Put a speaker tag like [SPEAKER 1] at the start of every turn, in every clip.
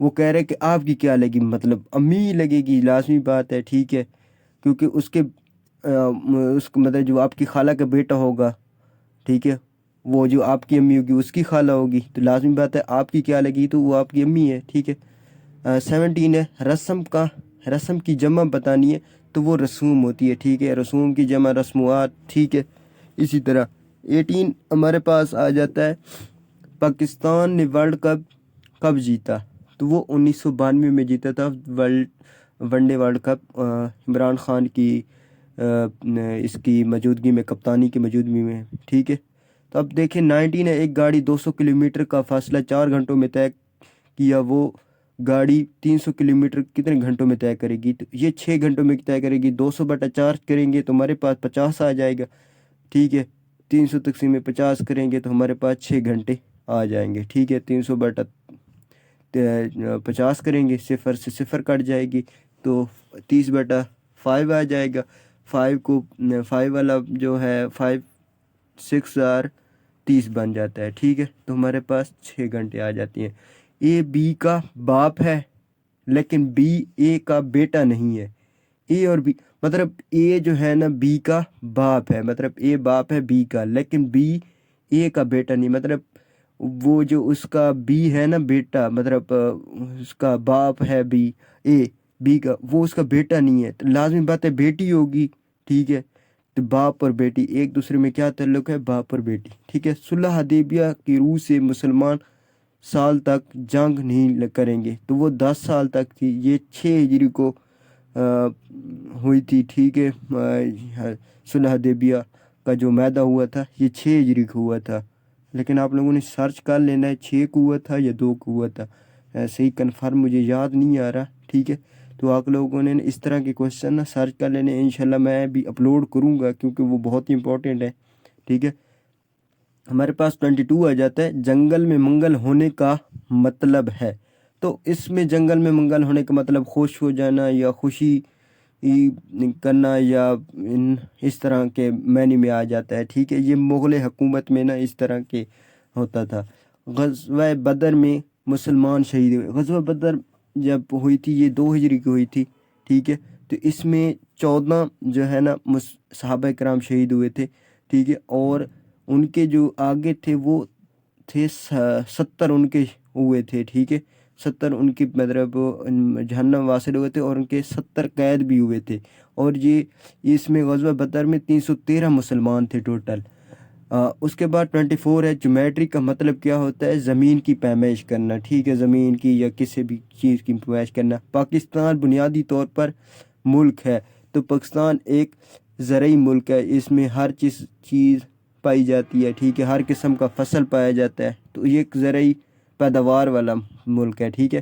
[SPEAKER 1] وہ کہہ رہے کہ آپ کی کیا لگی، مطلب امی ہی لگے گی، لازمی بات ہے، ٹھیک ہے، کیونکہ اس کے اس کو مطلب جو آپ کی خالہ کا بیٹا ہوگا، ٹھیک ہے، وہ جو آپ کی امی ہوگی اس کی خالہ ہوگی، تو لازمی بات ہے آپ کی کیا لگی تو وہ آپ کی امی ہے، ٹھیک ہے۔ 17 ہے رسم کی جمع بتانی ہے تو وہ رسوم ہوتی ہے، ٹھیک ہے، رسوم کی جمع رسموات، ٹھیک ہے۔ اسی طرح 18 ہمارے پاس آ جاتا ہے پاکستان نے ورلڈ کپ کب جیتا، تو وہ 1992 میں جیتا تھا one day world cup, Imran Khan کی اس کی موجودگی میں، کپتانی کی موجودگی میں، ٹھیک ہے۔ تو اب دیکھیں 19 ہے، ایک گاڑی 200 کلومیٹر کا فاصلہ 4 گھنٹوں میں طے کیا، وہ گاڑی 300 کلومیٹر کتنے گھنٹوں میں طے کرے گی، تو یہ 6 گھنٹوں میں طے کرے گی، 200/4 کریں گے تو ہمارے پاس 50 آ جائے گا، ٹھیک ہے، 300 تقسیم میں 50 کریں گے تو ہمارے پاس 6 گھنٹے آ جائیں گے، ٹھیک ہے، 300/50 کریں گے، صفر سے صفر کٹ جائے گی تو 30/5 آ جائے گا، 5 والا جو ہے 5 6 اور 30 بن جاتا ہے، ٹھیک ہے، تو ہمارے پاس 6 گھنٹے آ جاتی ہیں۔ اے بی کا باپ ہے لیکن بی اے کا بیٹا نہیں ہے، اے اور بی مطلب اے جو ہے نا بی کا باپ ہے، مطلب اے باپ ہے بی کا، لیکن بی اے کا بیٹا نہیں، مطلب وہ جو اس کا بی ہے نا بیٹا، مطلب اس کا باپ ہے بی، اے بی کا، وہ اس کا بیٹا نہیں ہے، تو لازمی بات ہے بیٹی ہوگی، ٹھیک ہے، تو باپ اور بیٹی ایک دوسرے میں کیا تعلق ہے، باپ اور بیٹی، ٹھیک ہے۔ صلح حدیبیہ کی روح سے مسلمان سال تک جنگ نہیں کریں گے، تو وہ 10 سال تک تھی، یہ 6 ہجری کو ہوئی تھی، ٹھیک ہے، صلح حدیبیہ کا جو معاہدہ ہوا تھا یہ 6 ہجری کو ہوا تھا، لیکن آپ لوگوں نے سرچ کر لینا ہے 6 کو ہوا تھا یا 2 کو ہوا تھا، صحیح کنفرم مجھے یاد نہیں آ رہا، ٹھیک ہے۔ تو آپ لوگوں نے اس طرح کے کوشچن نا سرچ کر لینے، انشاءاللہ میں بھی اپلوڈ کروں گا کیونکہ وہ بہت ہی امپورٹنٹ ہے، ٹھیک ہے۔ ہمارے پاس 22 آ جاتا ہے جنگل میں منگل ہونے کا مطلب ہے، تو اس میں جنگل میں منگل ہونے کا مطلب خوش ہو جانا یا خوشی کرنا یا اس طرح کے معنی میں آ جاتا ہے، ٹھیک ہے۔ یہ مغل حکومت میں نا اس طرح کے ہوتا تھا۔ غزوہ بدر میں مسلمان شہید ہوئے، غزوہ بدر جب ہوئی تھی یہ 2 ہجری کی ہوئی تھی، ٹھیک ہے، تو اس میں 14 جو ہے نا صحابہ کرام شہید ہوئے تھے، ٹھیک ہے، اور ان کے جو آگے تھے وہ تھے 70 ان کے ہوئے تھے، ٹھیک ہے، 70 ان کی مطلب جہنم واصل ہوئے تھے اور ان کے 70 قید بھی ہوئے تھے، اور یہ اس میں غزوہ بدر میں 313 مسلمان تھے ٹوٹل۔ اس کے بعد 24 ہے جیومیٹری کا مطلب کیا ہوتا ہے، زمین کی پیمائش کرنا، ٹھیک ہے، زمین کی یا کسی بھی چیز کی پیمائش کرنا۔ پاکستان بنیادی طور پر ملک ہے، تو پاکستان ایک زرعی ملک ہے، اس میں ہر چیز پائی جاتی ہے، ٹھیک ہے، ہر قسم کا فصل پایا جاتا ہے، تو یہ ایک زرعی پیداوار والا ملک ہے، ٹھیک ہے۔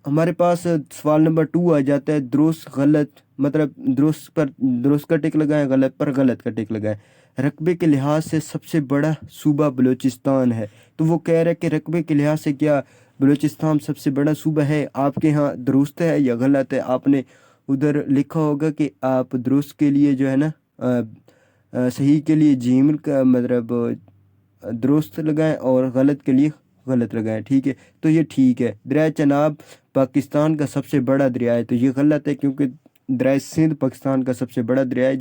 [SPEAKER 1] ہمارے پاس سوال نمبر 2 آ جاتا ہے درست غلط، مطلب درست کا ٹک لگائیں، غلط پر غلط کا ٹک لگائیں۔ رقبے کے لحاظ سے سب سے بڑا صوبہ بلوچستان ہے، تو وہ کہہ رہے کہ رقبے کے لحاظ سے کیا بلوچستان سب سے بڑا صوبہ ہے، آپ کے ہاں درست ہے یا غلط ہے، آپ نے ادھر لکھا ہوگا کہ آپ درست کے لیے جو ہے نا صحیح کے لیے جیم کا مطلب درست لگائیں اور غلط کے لیے غلط لگائیں، ٹھیک ہے، تو یہ ٹھیک ہے۔ دریائے چناب پاکستان کا سب سے بڑا دریا ہے، تو یہ غلط ہے کیونکہ دریائے سندھ پاکستان کا سب سے بڑا دریا ہے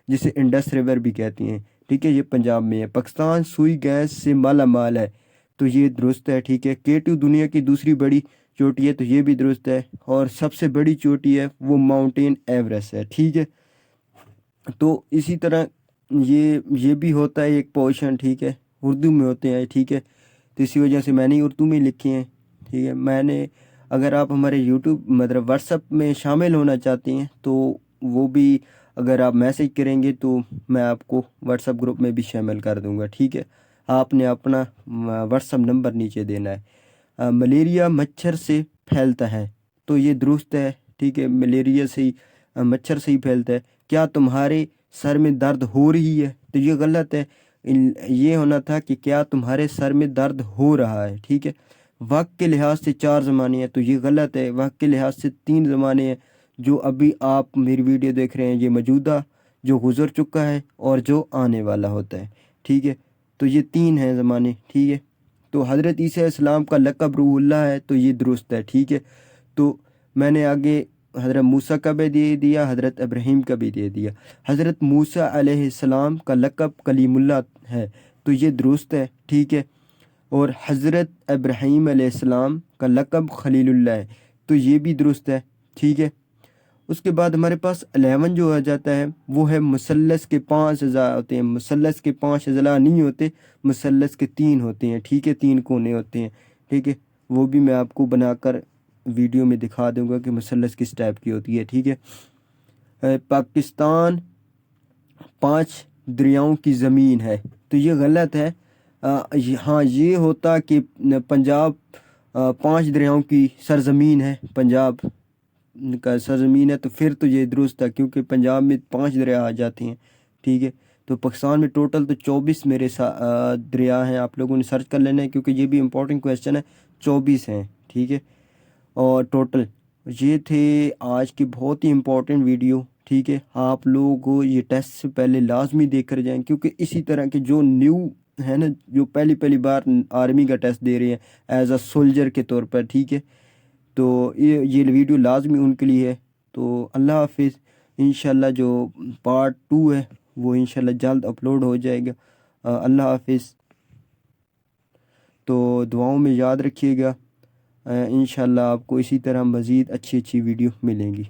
[SPEAKER 1] جسے انڈس ریور بھی کہتی ہیں، ٹھیک ہے، یہ پنجاب میں ہے۔ پاکستان سوئی گیس سے مالا مال ہے، تو یہ درست ہے، ٹھیک ہے۔ K2 دنیا کی دوسری بڑی چوٹی ہے، تو یہ بھی درست ہے، اور سب سے بڑی چوٹی ہے وہ ماؤنٹین ایوریسٹ ہے، ٹھیک ہے۔ تو اسی طرح یہ بھی ہوتا ہے ایک پورشن، ٹھیک ہے، اردو میں ہوتے ہیں، ٹھیک ہے، تو اسی وجہ سے میں نے اردو میں لکھے ہیں، ٹھیک ہے۔ میں نے اگر آپ ہمارے یوٹیوب مطلب واٹس ایپ میں شامل ہونا چاہتے ہیں تو وہ بھی اگر آپ میسج کریں گے تو میں آپ کو واٹس ایپ گروپ میں بھی شامل کر دوں گا، ٹھیک ہے۔ آپ نے اپنا واٹس ایپ نمبر نیچے دینا ہے۔ ملیریا مچھر سے پھیلتا ہے، تو یہ درست ہے، ٹھیک ہے، ملیریا سے مچھر سے ہی پھیلتا ہے۔ کیا تمہارے سر میں درد ہو رہی ہے، تو یہ غلط ہے، یہ ہونا تھا کہ کیا تمہارے سر میں درد ہو رہا ہے، ٹھیک ہے۔ وقت کے لحاظ سے 4 زمانے ہیں، تو یہ غلط ہے، وقت کے لحاظ سے 3 زمانے ہیں، جو ابھی آپ میری ویڈیو دیکھ رہے ہیں یہ موجودہ جو گزر چکا ہے اور جو آنے والا ہوتا ہے، ٹھیک ہے، تو یہ 3 ہیں زمانے، ٹھیک ہے۔ تو حضرت عیسیٰ علیہ السلام کا لقب روح اللہ ہے، تو یہ درست ہے، ٹھیک ہے۔ تو میں نے آگے حضرت موسیٰ کا بھی دے دیا، حضرت ابراہیم کا بھی دے دیا۔ حضرت موسیٰ علیہ السلام کا لقب کلیم اللہ ہے، تو یہ درست ہے، ٹھیک ہے۔ اور حضرت ابراہیم علیہ السلام کا لقب خلیل اللہ ہے، تو یہ بھی درست ہے، ٹھیک ہے۔ اس کے بعد ہمارے پاس 11 جو آ جاتا ہے وہ ہے مثلث کے 5 اضلاع ہوتے ہیں۔ مثلث کے 5 اضلاع نہیں ہوتے، مثلث کے 3 ہوتے ہیں، ٹھیک ہے، 3 کونے ہوتے ہیں، ٹھیک ہے۔ وہ بھی میں آپ کو بنا کر ویڈیو میں دکھا دوں گا کہ مثلث کس ٹائپ کی ہوتی ہے، ٹھیک ہے۔ پاکستان 5 دریاؤں کی زمین ہے، تو یہ غلط ہے۔ ہاں یہ ہوتا کہ پنجاب 5 دریاؤں کی سرزمین ہے، پنجاب کا سرزمین ہے، تو پھر تو یہ درست ہے، کیونکہ پنجاب میں 5 دریا آ جاتے ہیں، ٹھیک ہے۔ تو پاکستان میں ٹوٹل تو 24 میرے دریا ہیں، آپ لوگوں نے سرچ کر لینا ہے کیونکہ یہ بھی امپورٹنٹ کویسچن ہے۔ 24 ہیں، ٹھیک ہے۔ اور ٹوٹل یہ تھے آج کی بہت ہی امپورٹنٹ ویڈیو، ٹھیک ہے۔ آپ لوگ یہ ٹیسٹ سے پہلے لازمی دیکھ کر جائیں، کیونکہ اسی طرح کے جو نیو ہے نا، جو پہلی بار آرمی کا ٹیسٹ دے رہے ہیں ایز اے سولجر کے طور پر، ٹھیک ہے، تو یہ ویڈیو لازمی ان کے لیے ہے۔ تو اللہ حافظ۔ انشاءاللہ جو پارٹ 2 ہے وہ انشاءاللہ جلد اپلوڈ ہو جائے گا۔ اللہ حافظ۔ تو دعاؤں میں یاد رکھیے گا، انشاءاللہ آپ کو اسی طرح مزید اچھی ویڈیو ملیں گی۔